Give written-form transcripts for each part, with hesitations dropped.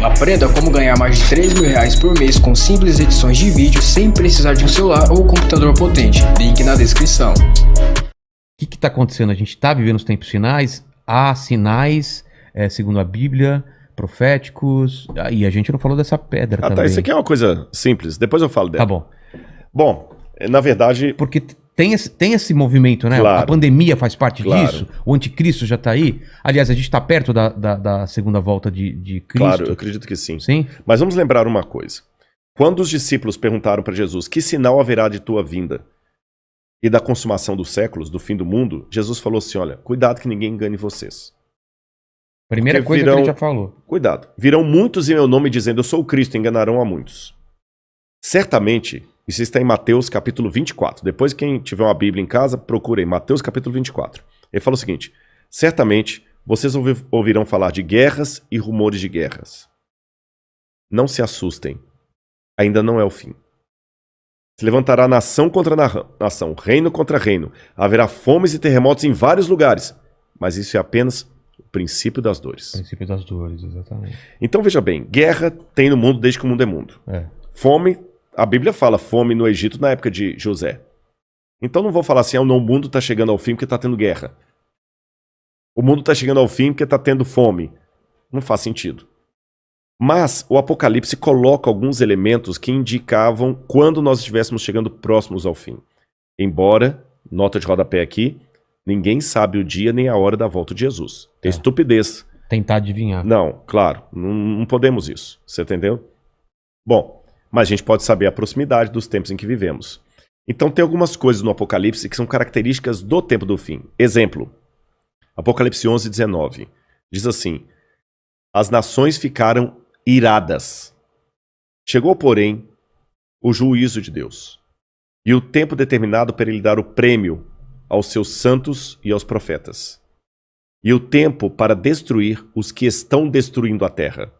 Aprenda como ganhar mais de R$ 3.000 por mês com simples edições de vídeo sem precisar de um celular ou computador potente. Link na descrição. O que está acontecendo? A gente está vivendo os tempos finais, há sinais, segundo a Bíblia, proféticos, e a gente não falou dessa pedra também. Tá, isso aqui é uma coisa simples, depois eu falo dela. Tá bom. Bom, na verdade... Porque tem esse movimento, né? Claro. A pandemia faz parte Claro. disso, o anticristo já está aí. Aliás, a gente está perto da segunda volta de Cristo. Claro, eu acredito que sim. Sim? Mas vamos lembrar uma coisa. Quando os discípulos perguntaram para Jesus, que sinal haverá de tua vinda e da consumação dos séculos, do fim do mundo, Jesus falou assim, olha, cuidado que ninguém engane vocês. Primeira Porque coisa que ele já falou. Cuidado. Virão muitos em meu nome dizendo, eu sou o Cristo, enganarão a muitos. Certamente, isso está em Mateus capítulo 24. Depois, quem tiver uma Bíblia em casa, procure aí, Mateus capítulo 24. Ele fala o seguinte, certamente, vocês ouvirão falar de guerras e rumores de guerras. Não se assustem. Ainda não é o fim. Se levantará nação contra nação, reino contra reino. Haverá fomes e terremotos em vários lugares. Mas isso é apenas o princípio das dores. Princípio das dores, exatamente. Então veja bem, guerra tem no mundo desde que o mundo é mundo. Fome, a Bíblia fala fome no Egito na época de José. Então não vou falar assim, o mundo está chegando ao fim porque está tendo guerra. O mundo está chegando ao fim porque está tendo fome. Não faz sentido. Mas o Apocalipse coloca alguns elementos que indicavam quando nós estivéssemos chegando próximos ao fim. Embora, nota de rodapé aqui, ninguém sabe o dia nem a hora da volta de Jesus. É estupidez. Tentar adivinhar. Não, claro, não podemos isso. Você entendeu? Bom, mas a gente pode saber a proximidade dos tempos em que vivemos. Então tem algumas coisas no Apocalipse que são características do tempo do fim. Exemplo, Apocalipse 11:19. Diz assim, as nações ficaram iradas. Chegou, porém, o juízo de Deus e o tempo determinado para ele dar o prêmio aos seus santos e aos profetas e o tempo para destruir os que estão destruindo a terra.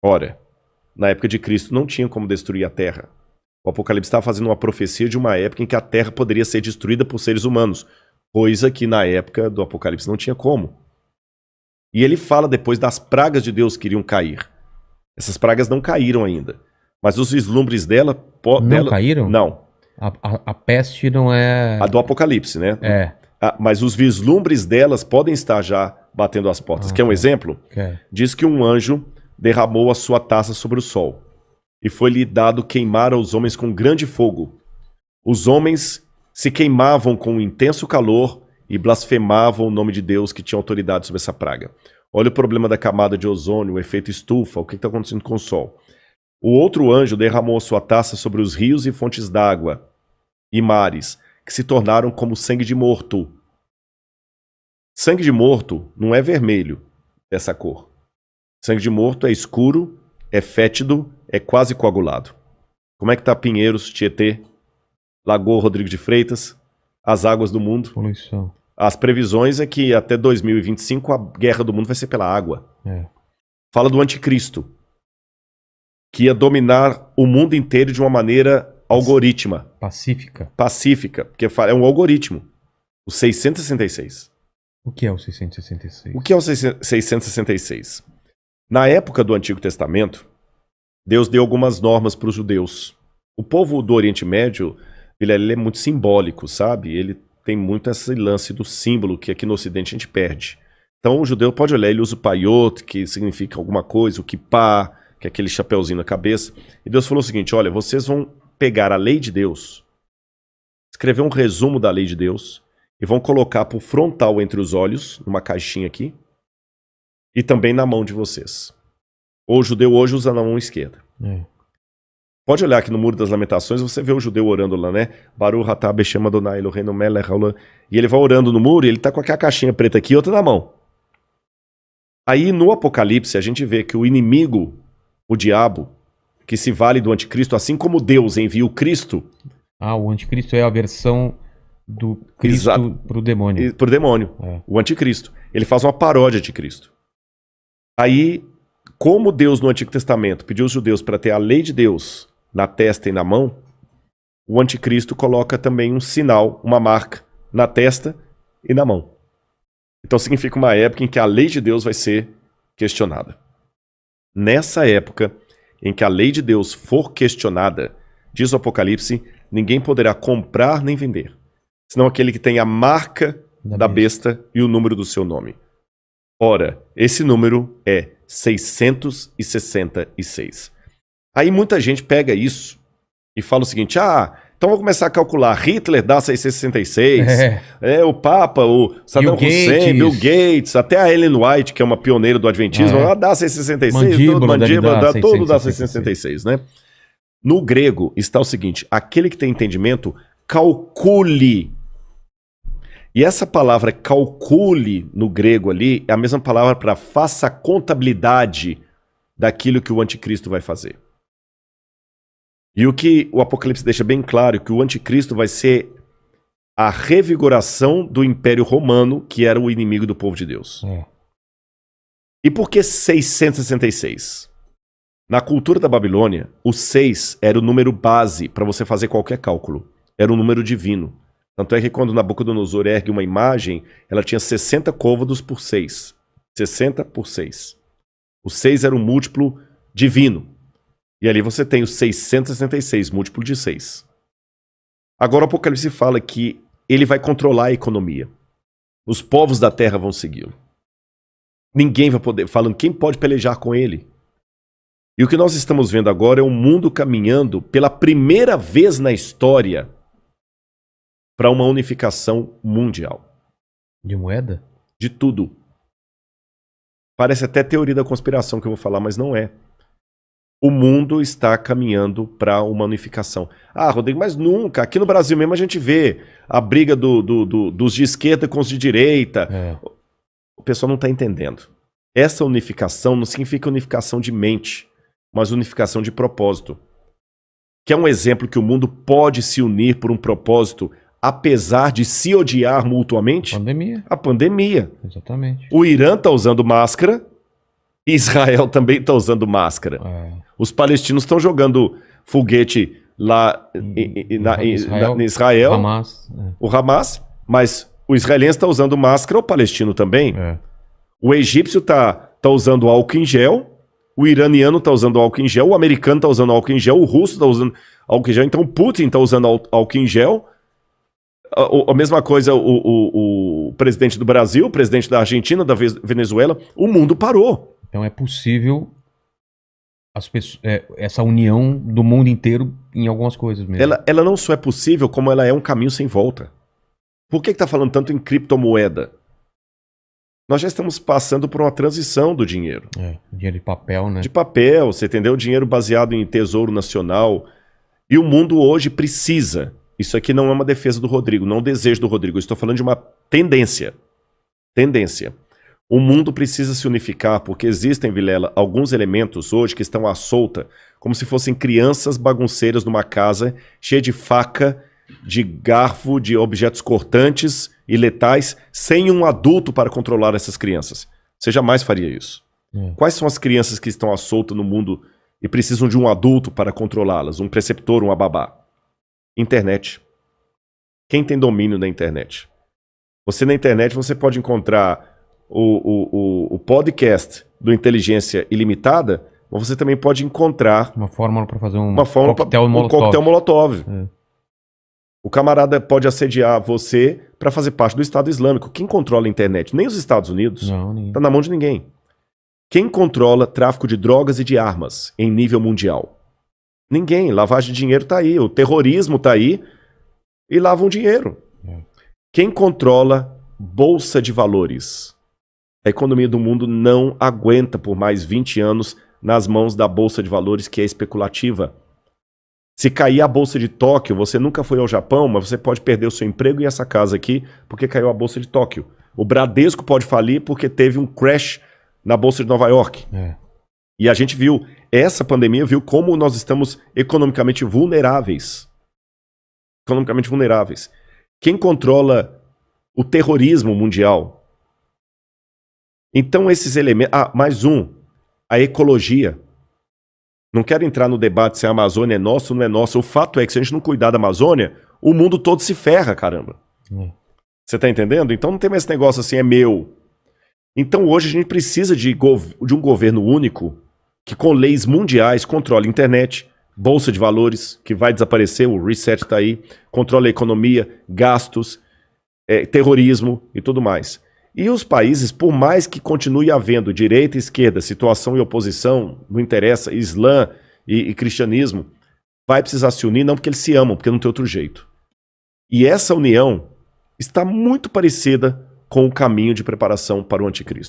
Ora, na época de Cristo não tinha como destruir a terra. O Apocalipse estava fazendo uma profecia de uma época em que a terra poderia ser destruída por seres humanos, coisa que na época do Apocalipse não tinha como. E ele fala depois das pragas de Deus que iriam cair. Essas pragas não caíram ainda. Mas os vislumbres dela... Não caíram? Não. A peste não é... A do Apocalipse, né? É. Mas os vislumbres delas podem estar já batendo as portas. Quer um exemplo? Diz que um anjo derramou a sua taça sobre o sol. E foi-lhe dado queimar aos homens com grande fogo. Os homens se queimavam com um intenso calor e blasfemavam o nome de Deus que tinha autoridade sobre essa praga. Olha o problema da camada de ozônio, o efeito estufa, o que está acontecendo com o sol. O outro anjo derramou a sua taça sobre os rios e fontes d'água e mares, que se tornaram como sangue de morto. Sangue de morto não é vermelho, dessa cor. Sangue de morto é escuro, é fétido, é quase coagulado. Como é que está Pinheiros, Tietê, Lagoa Rodrigo de Freitas, as águas do mundo? Poluição. As previsões é que até 2025 a guerra do mundo vai ser pela água. Fala do anticristo, que ia dominar o mundo inteiro de uma maneira algorítmica. Pacífica, porque é um algoritmo. O 666. O que é o 666? O que é o 666? Na época do Antigo Testamento, Deus deu algumas normas para os judeus. O povo do Oriente Médio, ele é muito simbólico, sabe? Ele tem muito esse lance do símbolo que aqui no Ocidente a gente perde. Então o judeu pode olhar, ele usa o paiot, que significa alguma coisa, o kippah, que é aquele chapeuzinho na cabeça. E Deus falou o seguinte, olha, vocês vão pegar a lei de Deus, escrever um resumo da lei de Deus, e vão colocar por frontal entre os olhos, numa caixinha aqui, e também na mão de vocês. O judeu hoje usa na mão esquerda. Pode olhar aqui no Muro das Lamentações, você vê o judeu orando lá, né? Baruch atah Beshem Adonai Eloheinu melech haolam. E ele vai orando no muro e ele tá com aquela caixinha preta aqui e outra na mão. Aí no Apocalipse a gente vê que o inimigo, o diabo, que se vale do anticristo, assim como Deus envia o Cristo... o anticristo é a versão do Cristo pro demônio. Pro demônio, o anticristo. Ele faz uma paródia de Cristo. Aí, como Deus no Antigo Testamento pediu aos judeus para ter a lei de Deus na testa e na mão, o anticristo coloca também um sinal, uma marca, na testa e na mão. Então significa uma época em que a lei de Deus vai ser questionada. nessa época em que a lei de Deus for questionada, diz o Apocalipse, ninguém poderá comprar nem vender, senão aquele que tem a marca da besta e o número do seu nome. Ora, esse número é 666. Aí muita gente pega isso e fala o seguinte, então vou começar a calcular, Hitler dá 666, o Papa, o Saddam Hussein, Bill Gates, até a Ellen White, que é uma pioneira do Adventismo, ela dá 666, mandíbula todo dá 666, né? No grego está o seguinte, aquele que tem entendimento, calcule. E essa palavra calcule no grego ali é a mesma palavra para faça contabilidade daquilo que o anticristo vai fazer. E o que o Apocalipse deixa bem claro, que o anticristo vai ser a revigoração do Império Romano, que era o inimigo do povo de Deus. E por que 666? Na cultura da Babilônia, o 6 era o número base para você fazer qualquer cálculo. Era um número divino. Tanto é que quando Nabucodonosor ergue uma imagem, ela tinha 60 côvados por 6. 60 por 6. O 6 era um múltiplo divino. E ali você tem o 666, múltiplo de 6. Agora o Apocalipse fala que ele vai controlar a economia. Os povos da terra vão segui-lo. Ninguém vai poder, falando quem pode pelejar com ele. E o que nós estamos vendo agora é o mundo caminhando pela primeira vez na história para uma unificação mundial. De moeda? De tudo. Parece até teoria da conspiração que eu vou falar, mas não é. O mundo está caminhando para uma unificação. Rodrigo, mas nunca. Aqui no Brasil mesmo a gente vê a briga dos de esquerda com os de direita. O pessoal não está entendendo. Essa unificação não significa unificação de mente, mas unificação de propósito. Que é um exemplo que o mundo pode se unir por um propósito, apesar de se odiar mutuamente? A pandemia. Exatamente. O Irã está usando máscara, Israel também está usando máscara. Os palestinos estão jogando foguete lá em Israel, o Hamas, mas o israelense está usando máscara, o palestino também. O egípcio está usando álcool em gel, o iraniano está usando álcool em gel, o americano está usando álcool em gel, o russo está usando álcool em gel, então o Putin está usando álcool em gel. A mesma coisa o presidente do Brasil, o presidente da Argentina, da Venezuela, o mundo parou. Então é possível essa união do mundo inteiro em algumas coisas mesmo. Ela não só é possível, como ela é um caminho sem volta. Por que está falando tanto em criptomoeda? Nós já estamos passando por uma transição do dinheiro. Dinheiro de papel, né? De papel, você entendeu? Dinheiro baseado em tesouro nacional. E o mundo hoje precisa. Isso aqui não é uma defesa do Rodrigo, não é um desejo do Rodrigo. Eu estou falando de uma tendência. Tendência. O mundo precisa se unificar porque existem, Vilela, alguns elementos hoje que estão à solta, como se fossem crianças bagunceiras numa casa cheia de faca, de garfo, de objetos cortantes e letais, sem um adulto para controlar essas crianças. Você jamais faria isso. Quais são as crianças que estão à solta no mundo e precisam de um adulto para controlá-las? Um preceptor, uma babá? Internet. Quem tem domínio da internet? Você na internet você pode encontrar o podcast do Inteligência Ilimitada, mas você também pode encontrar uma fórmula para fazer um coquetel molotov. O camarada pode assediar você para fazer parte do Estado Islâmico. Quem controla a internet? Nem os Estados Unidos. Está na mão de ninguém. Quem controla tráfico de drogas e de armas em nível mundial? Ninguém. Lavagem de dinheiro está aí. O terrorismo está aí e lavam dinheiro. Quem controla bolsa de valores? A economia do mundo não aguenta por mais 20 anos nas mãos da bolsa de valores que é especulativa. Se cair a bolsa de Tóquio, você nunca foi ao Japão, mas você pode perder o seu emprego e essa casa aqui porque caiu a bolsa de Tóquio. O Bradesco pode falir porque teve um crash na bolsa de Nova York. E a gente viu, essa pandemia viu como nós estamos economicamente vulneráveis. Economicamente vulneráveis. Quem controla o terrorismo mundial? Então esses elementos... mais um. A ecologia. Não quero entrar no debate se a Amazônia é nossa ou não é nossa. O fato é que se a gente não cuidar da Amazônia, o mundo todo se ferra, caramba. Você tá entendendo? Então não tem mais esse negócio assim, é meu. Então hoje a gente precisa de um governo único que com leis mundiais controla a internet, bolsa de valores, que vai desaparecer, o reset está aí, controla a economia, gastos, terrorismo e tudo mais. E os países, por mais que continue havendo direita e esquerda, situação e oposição, não interessa, Islã e cristianismo, vai precisar se unir, não porque eles se amam, porque não tem outro jeito. E essa união está muito parecida com o caminho de preparação para o anticristo.